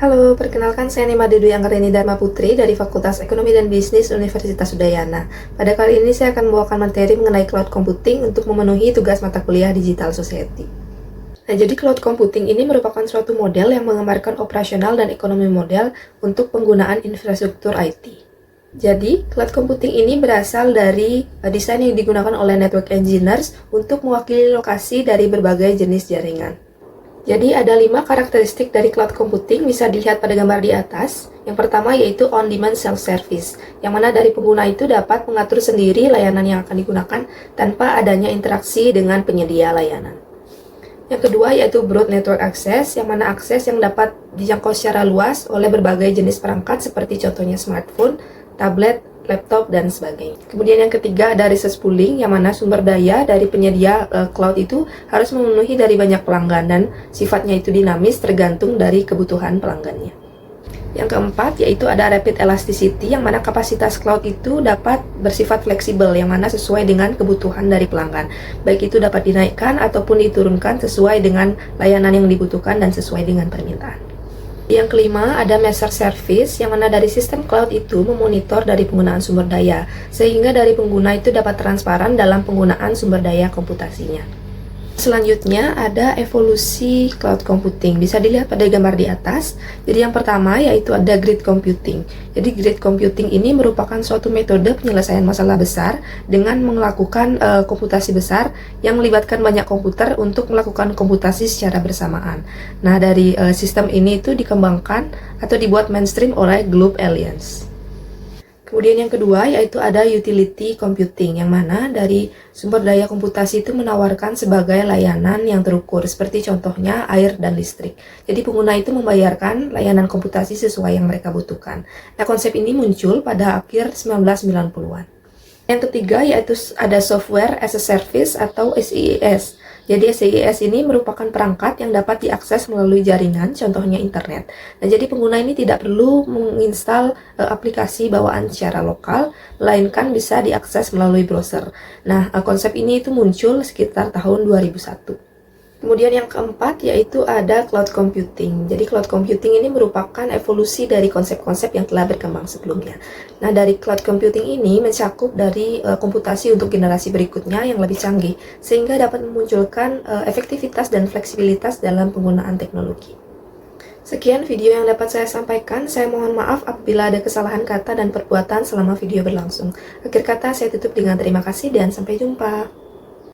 Halo, perkenalkan saya Nimade Dwi Anggreni Dharma Putri dari Fakultas Ekonomi dan Bisnis Universitas Udayana. Pada kali ini saya akan membawakan materi mengenai cloud computing untuk memenuhi tugas mata kuliah Digital Society. Nah, jadi cloud computing ini merupakan suatu model yang menggambarkan operasional dan ekonomi model untuk penggunaan infrastruktur IT. Jadi, cloud computing ini berasal dari desain yang digunakan oleh network engineers untuk mewakili lokasi dari berbagai jenis jaringan. Jadi ada 5 karakteristik dari cloud computing bisa dilihat pada gambar di atas. Yang pertama yaitu on-demand self-service, yang mana dari pengguna itu dapat mengatur sendiri layanan yang akan digunakan tanpa adanya interaksi dengan penyedia layanan. Yang kedua yaitu broad network access, yang mana akses yang dapat dijangkau secara luas oleh berbagai jenis perangkat seperti contohnya smartphone, tablet, laptop, dan sebagainya. Kemudian yang ketiga ada resource pooling, yang mana sumber daya dari penyedia cloud itu harus memenuhi dari banyak pelanggan dan sifatnya itu dinamis tergantung dari kebutuhan pelanggannya. Yang keempat yaitu ada rapid elasticity, yang mana kapasitas cloud itu dapat bersifat fleksibel, yang mana sesuai dengan kebutuhan dari pelanggan. Baik itu dapat dinaikkan ataupun diturunkan sesuai dengan layanan yang dibutuhkan dan sesuai dengan permintaan. Yang kelima, ada master service, yang mana dari sistem cloud itu memonitor dari penggunaan sumber daya, sehingga dari pengguna itu dapat transparan dalam penggunaan sumber daya komputasinya. Selanjutnya, ada evolusi cloud computing, bisa dilihat pada gambar di atas. Jadi yang pertama yaitu ada grid computing. Jadi grid computing ini merupakan suatu metode penyelesaian masalah besar dengan melakukan komputasi besar yang melibatkan banyak komputer untuk melakukan komputasi secara bersamaan. Nah, dari sistem ini itu dikembangkan atau dibuat mainstream oleh Globe Alliance. Kemudian yang kedua yaitu ada utility computing, yang mana dari sumber daya komputasi itu menawarkan sebagai layanan yang terukur, seperti contohnya air dan listrik. Jadi pengguna itu membayarkan layanan komputasi sesuai yang mereka butuhkan. Nah, konsep ini muncul pada akhir 1990-an. Yang ketiga yaitu ada software as a service atau SaaS. Jadi SaaS ini merupakan perangkat yang dapat diakses melalui jaringan, contohnya internet. Nah, jadi pengguna ini tidak perlu menginstal aplikasi bawaan secara lokal, melainkan bisa diakses melalui browser. Nah, konsep ini itu muncul sekitar tahun 2001. Kemudian yang keempat yaitu ada cloud computing. Jadi cloud computing ini merupakan evolusi dari konsep-konsep yang telah berkembang sebelumnya. Nah, dari cloud computing ini mencakup dari komputasi untuk generasi berikutnya yang lebih canggih, sehingga dapat memunculkan efektivitas dan fleksibilitas dalam penggunaan teknologi. Sekian video yang dapat saya sampaikan. Saya mohon maaf apabila ada kesalahan kata dan perbuatan selama video berlangsung. Akhir kata saya tutup dengan terima kasih dan sampai jumpa.